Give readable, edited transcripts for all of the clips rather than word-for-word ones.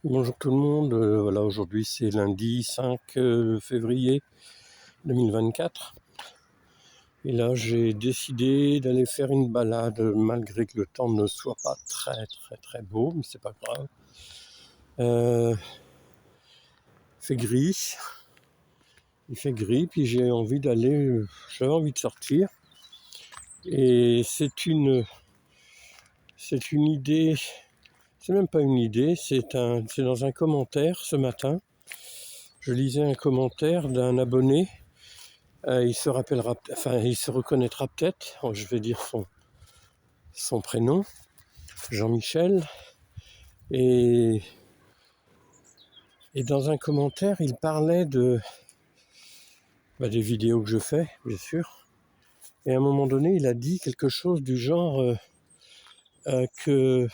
Bonjour tout le monde, voilà aujourd'hui c'est lundi 5 février 2024 et là j'ai décidé d'aller faire une balade malgré que le temps ne soit pas très beau, mais c'est pas grave. Fait gris, il fait gris puis j'avais envie de sortir et c'est une idée, c'est même pas une idée, c'est dans un commentaire ce matin. Je lisais un commentaire d'un abonné. Il se rappellera, enfin, il se reconnaîtra peut-être. Je vais dire son prénom, Jean-Michel. Et, et dans un commentaire, il parlait des vidéos que je fais, bien sûr. Et à un moment donné, il a dit quelque chose du genre que,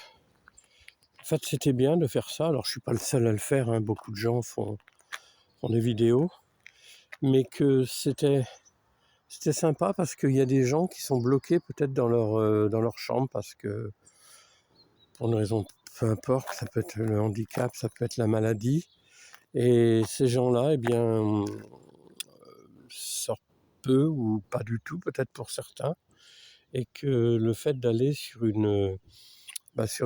en fait, c'était bien de faire ça. Alors, je suis pas le seul à le faire. Hein. Beaucoup de gens font des vidéos, mais que c'était sympa parce qu'il y a des gens qui sont bloqués peut-être dans leur chambre parce que pour une raison peu importe, ça peut être le handicap, ça peut être la maladie. Et ces gens-là, eh bien, sortent peu ou pas du tout, peut-être pour certains. Et que le fait d'aller sur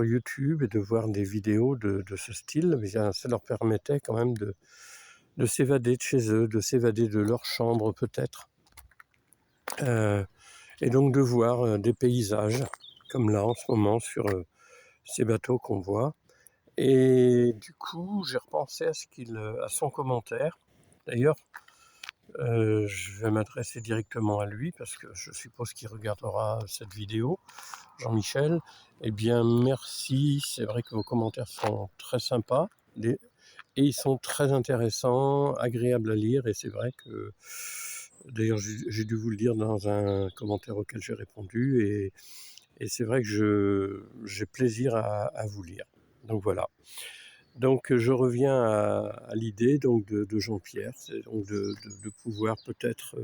YouTube et de voir des vidéos de ce style, eh bien, ça leur permettait quand même de s'évader de chez eux, de s'évader de leur chambre peut-être. Et donc de voir des paysages, comme là en ce moment sur ces bateaux qu'on voit. Et du coup, j'ai repensé à son commentaire. D'ailleurs, je vais m'adresser directement à lui parce que je suppose qu'il regardera cette vidéo. Jean-Michel, eh bien merci, c'est vrai que vos commentaires sont très sympas et ils sont très intéressants, agréables à lire et c'est vrai que, d'ailleurs j'ai dû vous le dire dans un commentaire auquel j'ai répondu et c'est vrai que j'ai plaisir à vous lire. Donc voilà. Donc je reviens à l'idée donc de Jean-Pierre, c'est donc de pouvoir peut-être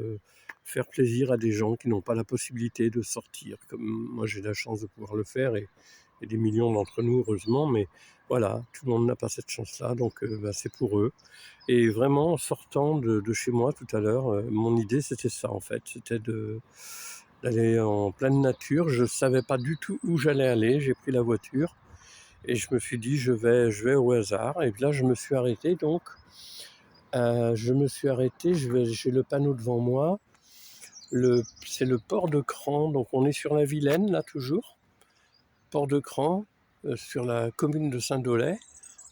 faire plaisir à des gens qui n'ont pas la possibilité de sortir, comme moi j'ai la chance de pouvoir le faire et des millions d'entre nous heureusement, mais voilà, tout le monde n'a pas cette chance-là, donc c'est pour eux. Et vraiment en sortant de chez moi tout à l'heure, mon idée c'était ça en fait, c'était d'aller en pleine nature, je ne savais pas du tout où j'allais aller, j'ai pris la voiture. Et je me suis dit, je vais au hasard. Et là, je me suis arrêté. Donc, j'ai le panneau devant moi. C'est le port de Cran. Donc, on est sur la Vilaine, là, toujours. Port de Cran, sur la commune de Saint-Dolay.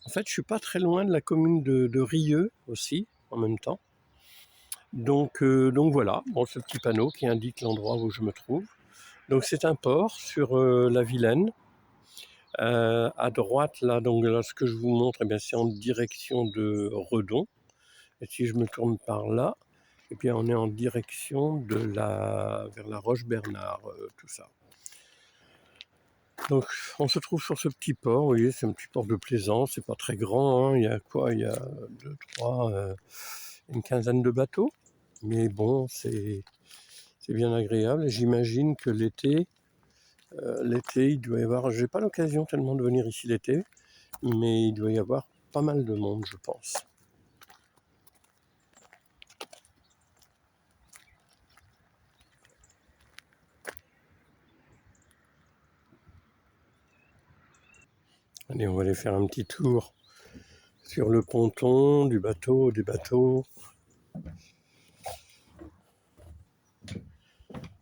En fait, je suis pas très loin de la commune de Rieux aussi, en même temps. Donc voilà, bon, ce petit panneau qui indique l'endroit où je me trouve. Donc, c'est un port sur la Vilaine. À droite, là, ce que je vous montre, eh bien, c'est en direction de Redon. Et si je me tourne par là, eh bien, on est en direction vers la Roche-Bernard, tout ça. Donc, on se trouve sur ce petit port, vous voyez, c'est un petit port de plaisance, c'est pas très grand, hein. Il y a quoi? Il y a deux, trois, une quinzaine de bateaux. Mais bon, c'est bien agréable. Et j'imagine que l'été, il doit y avoir, j'ai pas l'occasion tellement de venir ici l'été, mais il doit y avoir pas mal de monde, je pense. Allez, on va aller faire un petit tour sur le ponton des bateaux.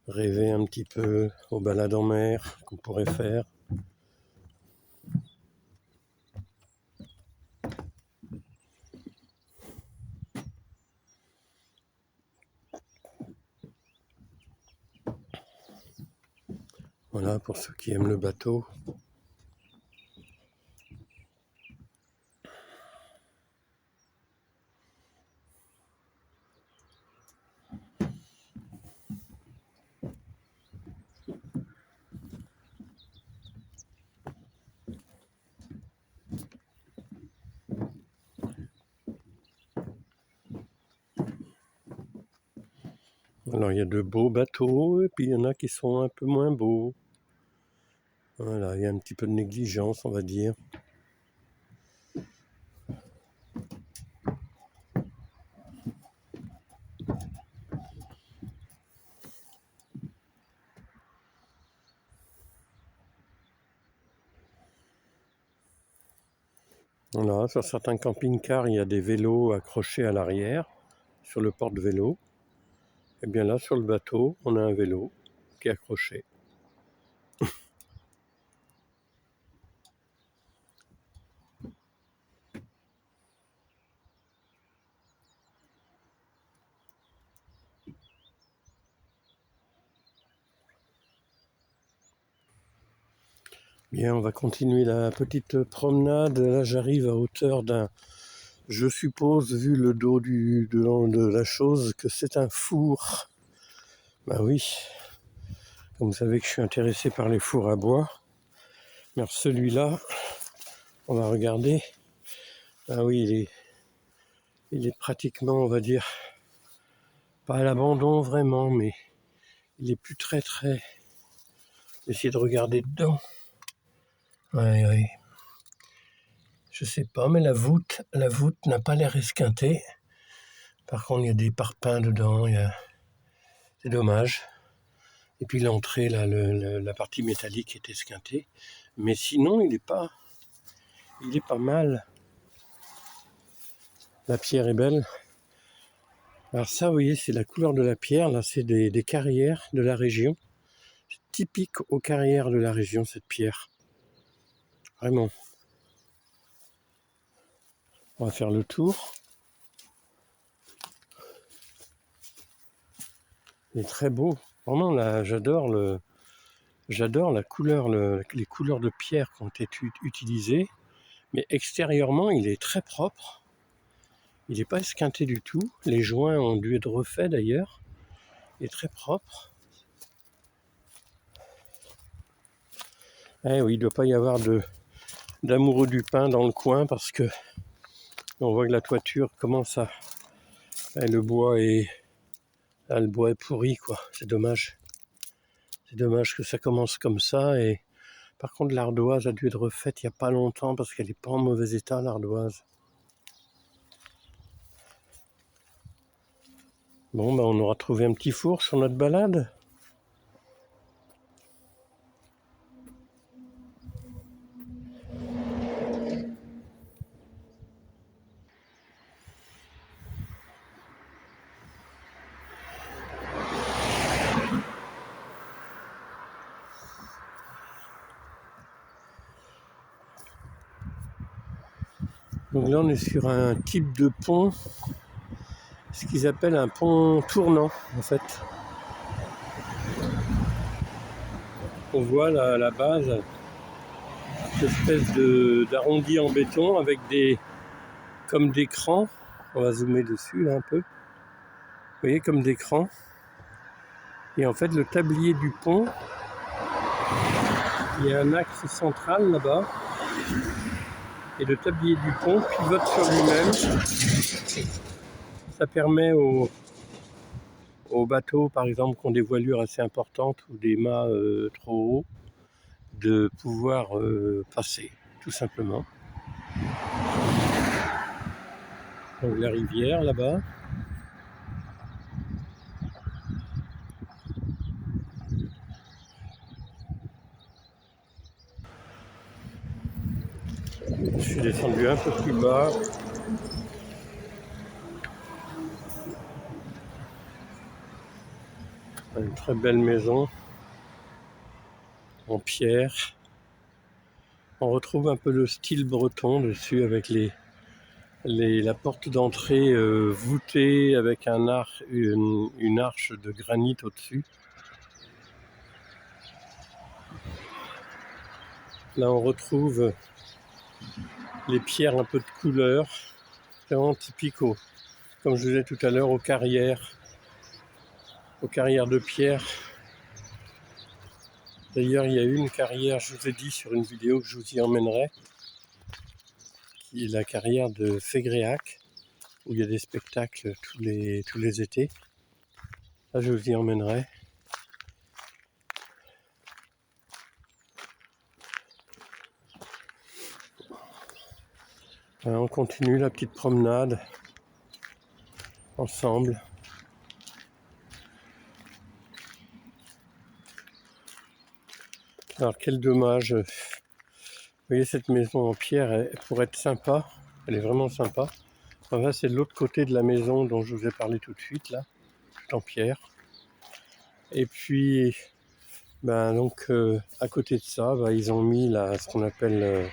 Rêver un petit peu aux balades en mer qu'on pourrait faire. Voilà, pour ceux qui aiment le bateau. Alors il y a de beaux bateaux et puis il y en a qui sont un peu moins beaux. Voilà, il y a un petit peu de négligence, on va dire. Voilà, sur certains camping-cars, il y a des vélos accrochés à l'arrière, sur le porte-vélo. Et bien là, sur le bateau, on a un vélo qui est accroché. Bien, on va continuer la petite promenade. Là, j'arrive à hauteur d'un... Je suppose, vu le dos de la chose, que c'est un four. Ben oui, comme vous savez que je suis intéressé par les fours à bois. Mais celui-là, on va regarder. Ah oui, il est pratiquement, on va dire, pas à l'abandon vraiment, mais il est plus très. Essayer de regarder dedans. Oui. Je sais pas, mais la voûte n'a pas l'air esquintée. Par contre, il y a des parpaings dedans. C'est dommage. Et puis l'entrée, là, la partie métallique est esquintée. Mais sinon, il est pas mal. La pierre est belle. Alors ça, vous voyez, c'est la couleur de la pierre. Là, c'est des carrières de la région. C'est typique aux carrières de la région, cette pierre. Vraiment. On va faire le tour. Il est très beau. Vraiment, là, j'adore la couleur, les couleurs de pierre qui ont été utilisées. Mais extérieurement, il est très propre. Il n'est pas esquinté du tout. Les joints ont dû être refaits d'ailleurs. Il est très propre. Eh oui, il ne doit pas y avoir d'amoureux du pain dans le coin parce que on voit que la toiture commence à... le bois est pourri, quoi. C'est dommage. C'est dommage que ça commence comme ça. Et par contre, l'ardoise a dû être refaite il n'y a pas longtemps parce qu'elle n'est pas en mauvais état, l'ardoise. Bon, ben, on aura trouvé un petit four sur notre balade. Donc là, on est sur un type de pont, ce qu'ils appellent un pont tournant, en fait. On voit la base, cette espèce d'arrondi en béton avec comme des crans. On va zoomer dessus là un peu. Vous voyez, comme des crans. Et en fait, le tablier du pont, il y a un axe central là-bas. Et le tablier du pont pivote sur lui-même. Ça permet aux bateaux, par exemple, qui ont des voilures assez importantes ou des mâts trop hauts, de pouvoir passer, tout simplement. Donc la rivière là-bas. Je suis descendu un peu plus bas. Une très belle maison en pierre. On retrouve un peu le style breton dessus avec la porte d'entrée voûtée avec une arche de granit au-dessus. Là, on retrouve les pierres un peu de couleur. C'est vraiment typique, comme je vous disais tout à l'heure, aux carrières de pierre. D'ailleurs, il y a une carrière, je vous ai dit sur une vidéo que je vous y emmènerai, qui est la carrière de Fégréac, où il y a des spectacles tous les étés. Là, je vous y emmènerai. Alors, on continue la petite promenade ensemble. Alors quel dommage voyez cette maison en pierre, pour être sympa, elle est vraiment sympa. Enfin, là, c'est de l'autre côté de la maison dont je vous ai parlé tout de suite, là, tout en pierre. Et puis, donc, à côté de ça, ils ont mis là, ce qu'on appelle,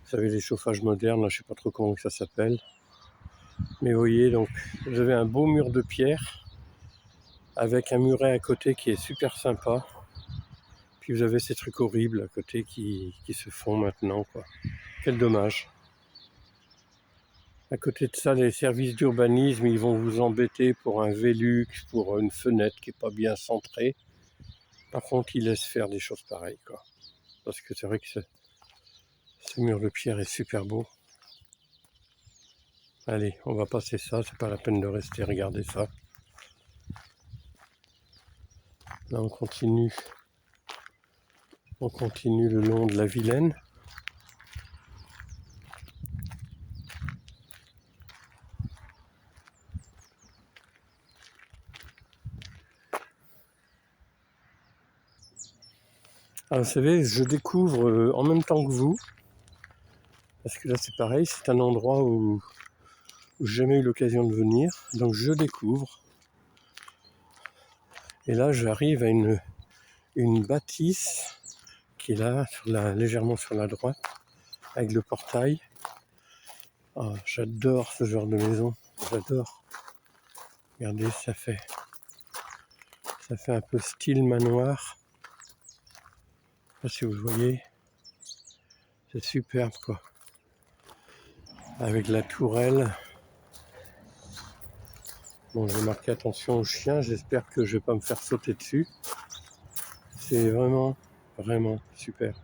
vous savez, les chauffages modernes, là, je ne sais pas trop comment ça s'appelle. Mais vous voyez, donc, vous avez un beau mur de pierre avec un muret à côté qui est super sympa. Puis vous avez ces trucs horribles à côté qui se font maintenant, quoi. Quel dommage. À côté de ça, les services d'urbanisme, ils vont vous embêter pour un Velux, pour une fenêtre qui n'est pas bien centrée. Par contre, ils laissent faire des choses pareilles, quoi. Parce que c'est vrai que ce mur de pierre est super beau. Allez, on va passer ça, c'est pas la peine de rester regarder ça. Là, on continue le long de la Vilaine. Alors, vous savez, je découvre en même temps que vous, parce que là c'est pareil, c'est un endroit où j'ai jamais eu l'occasion de venir, donc je découvre. Et là j'arrive à une bâtisse qui est là, légèrement sur la droite, avec le portail. Oh, j'adore ce genre de maison, j'adore. Regardez, ça fait un peu style manoir. Je sais pas si vous voyez, c'est superbe, quoi. Avec la tourelle. Bon, j'ai marqué attention aux chiens, j'espère que je vais pas me faire sauter dessus. C'est vraiment, vraiment super.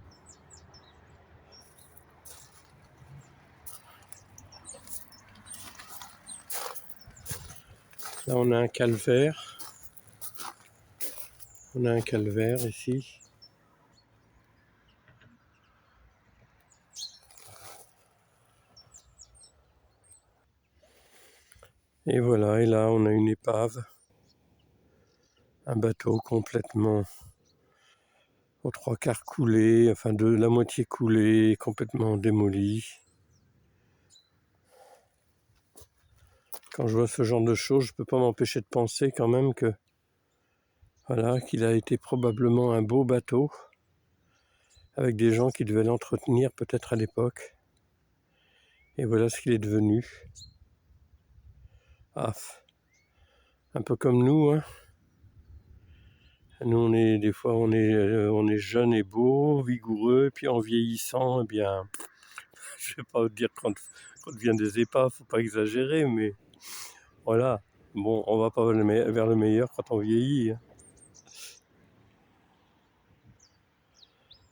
Là, on a un calvaire. On a un calvaire ici. Et voilà, et là, on a une épave. Un bateau complètement aux trois quarts coulé, enfin de la moitié coulé, complètement démoli. Quand je vois ce genre de choses, je ne peux pas m'empêcher de penser quand même que voilà, qu'il a été probablement un beau bateau avec des gens qui devaient l'entretenir peut-être à l'époque. Et voilà ce qu'il est devenu. Ah, un peu comme nous, hein. Nous, des fois, on est jeune et beau, vigoureux, et puis en vieillissant, eh bien, je ne vais pas vous dire quand on devient des épaves, faut pas exagérer, mais voilà. Bon, on va pas vers le meilleur quand on vieillit, hein.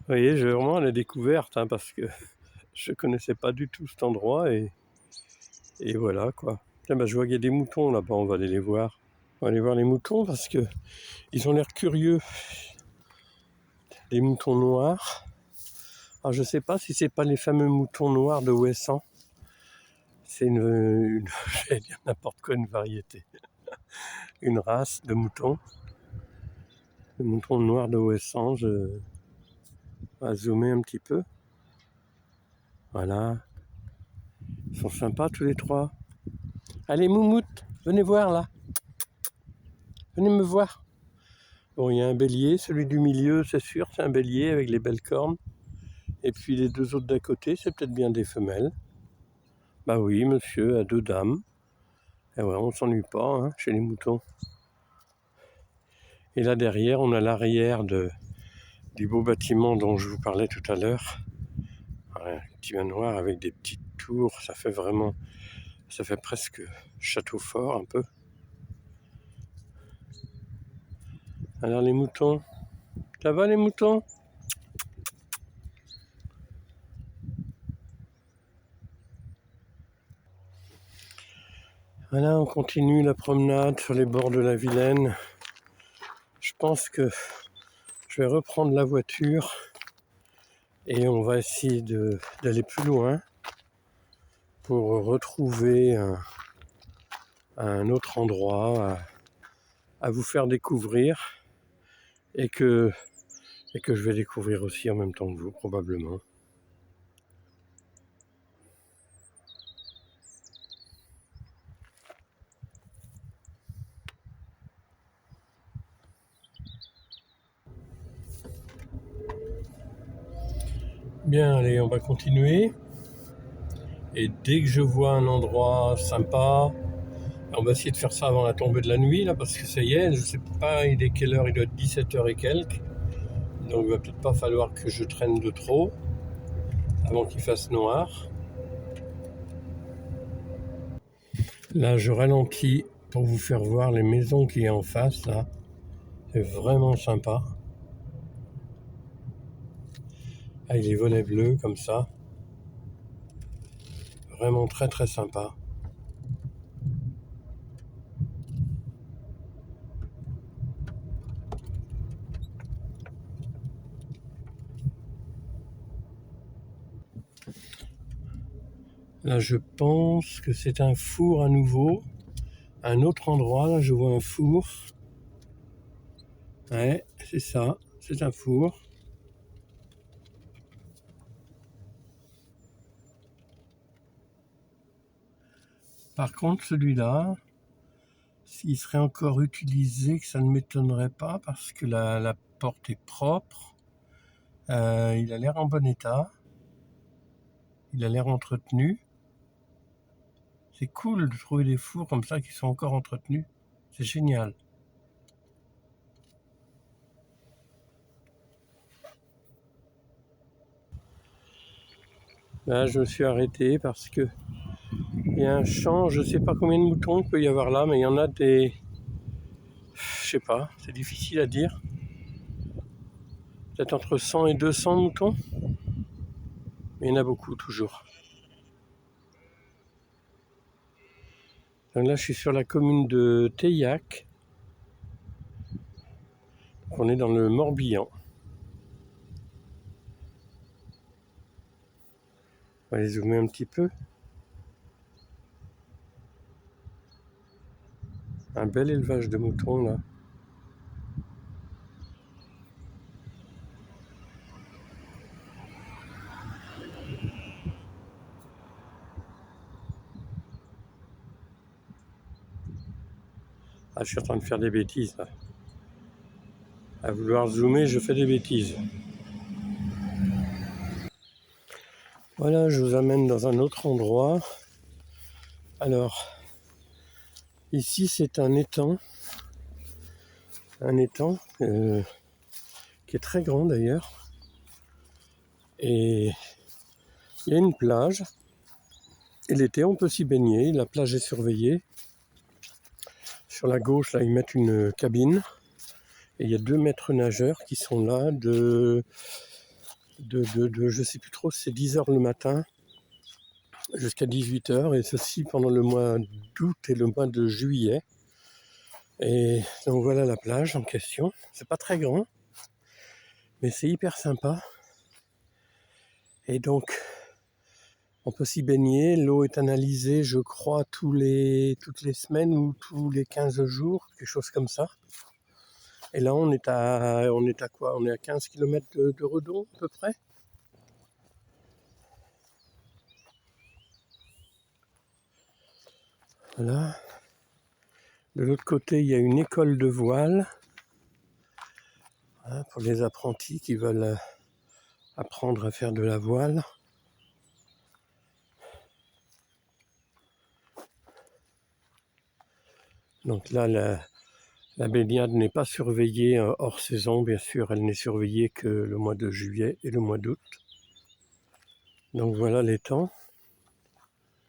Vous voyez, j'ai vraiment la découverte, hein, parce que je connaissais pas du tout cet endroit, et voilà, quoi. Tiens, je vois qu'il y a des moutons là-bas, on va aller les voir. On va aller voir les moutons parce que ils ont l'air curieux. Les moutons noirs. Alors, je sais pas si c'est pas les fameux moutons noirs de Ouessant. C'est j'allais dire n'importe quoi, une variété. Une race de moutons. Le mouton noir de Ouessant, je vais zoomer un petit peu. Voilà. Ils sont sympas tous les trois. Allez, moumoute, venez voir là. Venez me voir. Bon, il y a un bélier, celui du milieu, c'est sûr, c'est un bélier avec les belles cornes. Et puis les deux autres d'à côté, c'est peut-être bien des femelles. Bah oui, monsieur, à deux dames. Et ouais, on s'ennuie pas, hein, chez les moutons. Et là derrière, on a l'arrière du beau bâtiment dont je vous parlais tout à l'heure. Ouais, un petit manoir avec des petites tours, ça fait presque château fort un peu. Alors les moutons, ça va les moutons? Voilà, on continue la promenade sur les bords de la Vilaine. Je pense que je vais reprendre la voiture et on va essayer d'aller plus loin pour retrouver un autre endroit à vous faire découvrir et que je vais découvrir aussi en même temps que vous probablement. Bien, allez, on va continuer. Et dès que je vois un endroit sympa, on va essayer de faire ça avant la tombée de la nuit, là, parce que ça y est, je sais pas, il est quelle heure, il doit être 17h et quelques. Donc il va peut-être pas falloir que je traîne de trop avant qu'il fasse noir. Là, je ralentis pour vous faire voir les maisons qui est en face, là. C'est vraiment sympa. Avec les volets bleus, comme ça. Vraiment très très sympa. Là, je pense que c'est un four à nouveau. Un autre endroit, là, je vois un four. Ouais, c'est ça, c'est un four. Par contre, celui-là, s'il serait encore utilisé, que ça ne m'étonnerait pas, parce que la porte est propre. Il a l'air en bon état. Il a l'air entretenu. C'est cool de trouver des fours comme ça qui sont encore entretenus. C'est génial. Là, je me suis arrêté parce que il y a un champ, je ne sais pas combien de moutons il peut y avoir là, mais il y en a des... Je sais pas, c'est difficile à dire. Peut-être entre 100 et 200 moutons. Mais il y en a beaucoup toujours. Donc là, je suis sur la commune de Teillac. On est dans le Morbihan. On va les zoomer un petit peu. Un bel élevage de moutons là. Ah, je suis en train de faire des bêtises là. À vouloir zoomer, je fais des bêtises. Voilà, je vous amène dans un autre endroit. Alors, ici c'est un étang. Un étang qui est très grand d'ailleurs. Et il y a une plage. Et l'été, on peut s'y baigner. La plage est surveillée. Sur la gauche, là, ils mettent une cabine. Et il y a 2 maîtres nageurs qui sont là je sais plus trop, c'est 10h le matin jusqu'à 18h. Et ceci pendant le mois d'août et le mois de juillet. Et donc voilà la plage en question. C'est pas très grand, mais c'est hyper sympa. Et donc, on peut s'y baigner. L'eau est analysée, je crois, toutes les semaines ou tous les 15 jours, quelque chose comme ça. Et là, on est à quoi? On est à 15 km de Redon, à peu près. Voilà. De l'autre côté, il y a une école de voile, hein, pour les apprentis qui veulent apprendre à faire de la voile. Donc là, la baignade n'est pas surveillée hors saison, bien sûr, elle n'est surveillée que le mois de juillet et le mois d'août. Donc voilà les temps.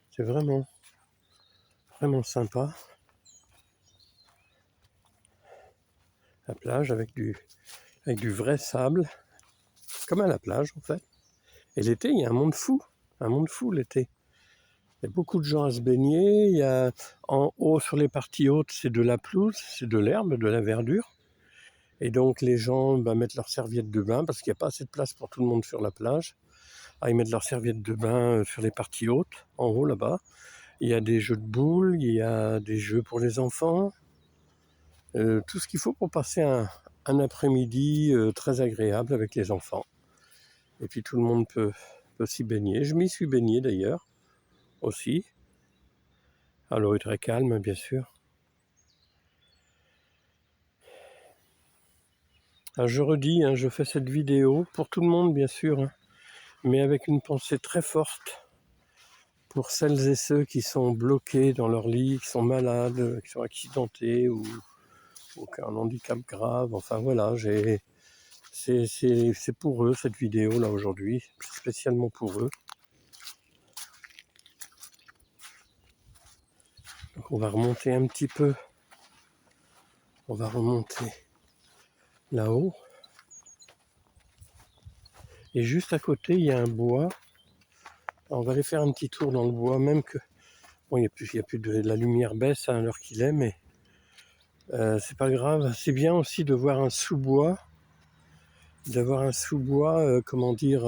C'est vraiment, vraiment sympa. La plage avec du vrai sable, comme à la plage en fait. Et l'été, il y a un monde fou l'été. Il y a beaucoup de gens à se baigner. Il y a en haut, sur les parties hautes, c'est de la pelouse, c'est de l'herbe, de la verdure. Et donc les gens mettent leurs serviettes de bain parce qu'il n'y a pas assez de place pour tout le monde sur la plage. Ah, ils mettent leurs serviettes de bain sur les parties hautes, en haut là-bas. Il y a des jeux de boules, il y a des jeux pour les enfants. Tout ce qu'il faut pour passer un après-midi très agréable avec les enfants. Et puis tout le monde peut s'y baigner. Je m'y suis baigné d'ailleurs, aussi. Ah, l'eau est très calme, bien sûr. Alors, je redis, hein, je fais cette vidéo pour tout le monde, bien sûr, hein, mais avec une pensée très forte pour celles et ceux qui sont bloqués dans leur lit, qui sont malades, qui sont accidentés ou qui ont un handicap grave. Enfin voilà, c'est pour eux cette vidéo là aujourd'hui, spécialement pour eux. Donc on va remonter un petit peu, on va remonter là-haut. Et juste à côté, il y a un bois. Alors, on va aller faire un petit tour dans le bois, même que bon, il n'y a plus de la lumière baisse à l'heure qu'il est, mais c'est pas grave. C'est bien aussi de voir un sous-bois, d'avoir un sous-bois, comment dire,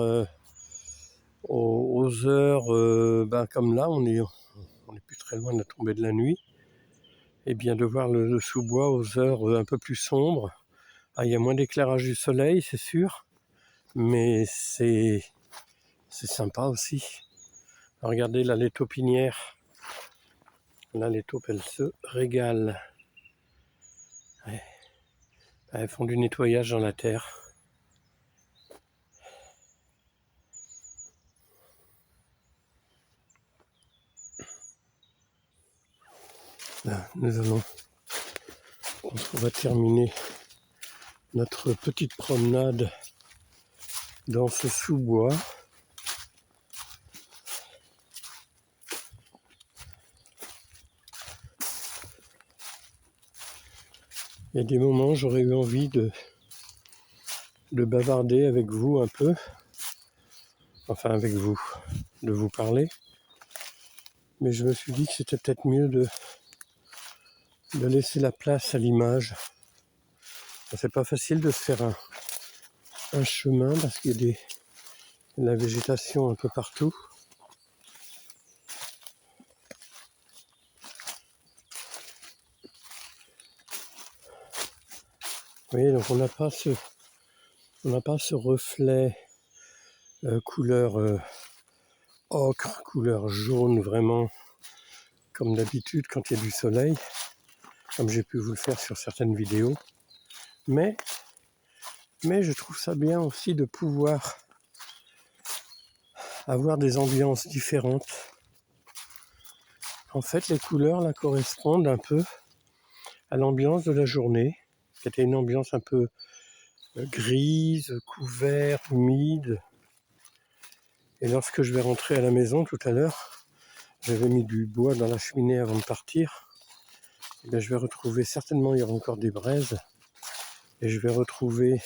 aux heures, comme là, on est plus très loin de la tombée de la nuit. Et bien de voir le sous-bois aux heures un peu plus sombres. Ah, il y a moins d'éclairage du soleil, c'est sûr, mais c'est sympa aussi. Regardez là les taupinières. Là les taupes elles se régalent. Ouais. Elles font du nettoyage dans la terre. Là, on va terminer notre petite promenade dans ce sous-bois. Il y a des moments où j'aurais eu envie de bavarder avec vous un peu, enfin avec vous, de vous parler. Mais je me suis dit que c'était peut-être mieux de laisser la place à l'image. C'est pas facile de se faire un chemin parce qu'il y a de la végétation un peu partout. Vous voyez, donc on n'a pas ce reflet couleur ocre, couleur jaune vraiment comme d'habitude quand il y a du soleil, comme j'ai pu vous le faire sur certaines vidéos. Mais je trouve ça bien aussi de pouvoir avoir des ambiances différentes. En fait, les couleurs là correspondent un peu à l'ambiance de la journée, qui était une ambiance un peu grise, couverte, humide. Et lorsque je vais rentrer à la maison tout à l'heure, j'avais mis du bois dans la cheminée avant de partir. Et bien, je vais retrouver, certainement il y aura encore des braises, et je vais retrouver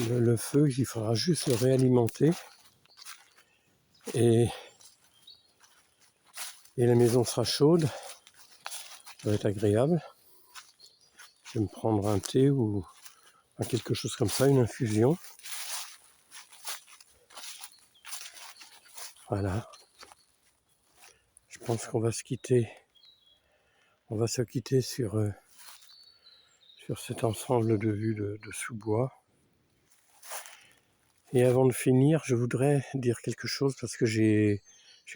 le feu, il faudra juste le réalimenter. Et la maison sera chaude, ça va être agréable. Je vais me prendre un thé ou quelque chose comme ça, une infusion. Voilà. Je pense qu'on va se quitter. On va se quitter sur cet ensemble de vues de sous-bois. Et avant de finir, je voudrais dire quelque chose parce que j'ai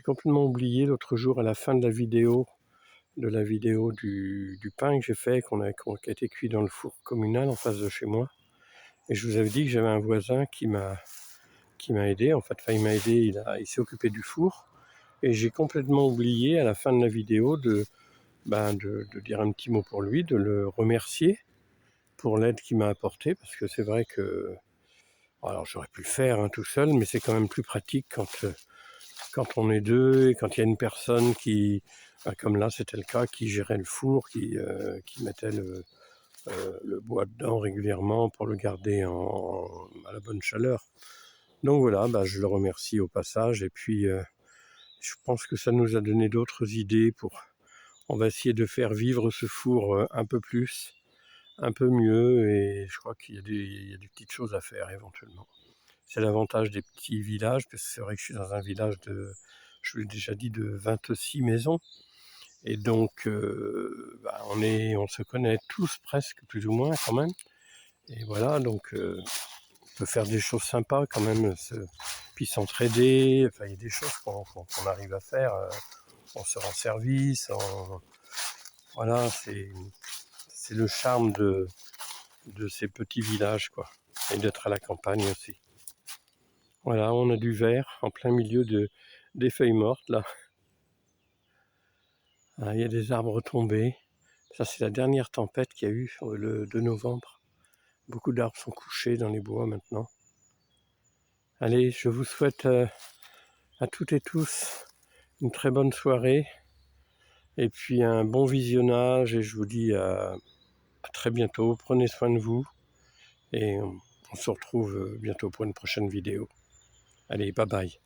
complètement oublié l'autre jour à la fin de la vidéo du pain que j'ai fait, qui a été cuit dans le four communal en face de chez moi. Et je vous avais dit que j'avais un voisin qui m'a aidé. En fait, il m'a aidé, il s'est occupé du four. Et j'ai complètement oublié à la fin de la vidéo de dire un petit mot pour lui, de le remercier pour l'aide qu'il m'a apportée, parce que c'est vrai que, alors j'aurais pu le faire tout seul, mais c'est quand même plus pratique quand on est deux et quand il y a une personne qui, comme là c'était le cas, qui gérait le four, qui mettait le bois dedans régulièrement pour le garder à la bonne chaleur. Donc voilà, je le remercie au passage et puis je pense que ça nous a donné d'autres idées on va essayer de faire vivre ce four un peu plus, un peu mieux, et je crois qu'il y a des petites choses à faire éventuellement. C'est l'avantage des petits villages, parce que c'est vrai que je suis dans un village je vous l'ai déjà dit, de 26 maisons, et donc on se connaît tous presque, plus ou moins quand même, et voilà, donc on peut faire des choses sympas quand même, puis s'entraider, enfin il y a des choses qu'on arrive à faire, on se rend service, voilà, c'est le charme de ces petits villages, quoi, et d'être à la campagne aussi. Voilà, on a du vert en plein milieu des feuilles mortes là. Ah, il y a des arbres tombés. Ça, c'est la dernière tempête qu'il y a eu le 2 novembre. Beaucoup d'arbres sont couchés dans les bois maintenant. Allez, je vous souhaite à toutes et tous une très bonne soirée et puis un bon visionnage, et je vous dis à très bientôt. Prenez soin de vous et on se retrouve bientôt pour une prochaine vidéo. Allez, bye bye.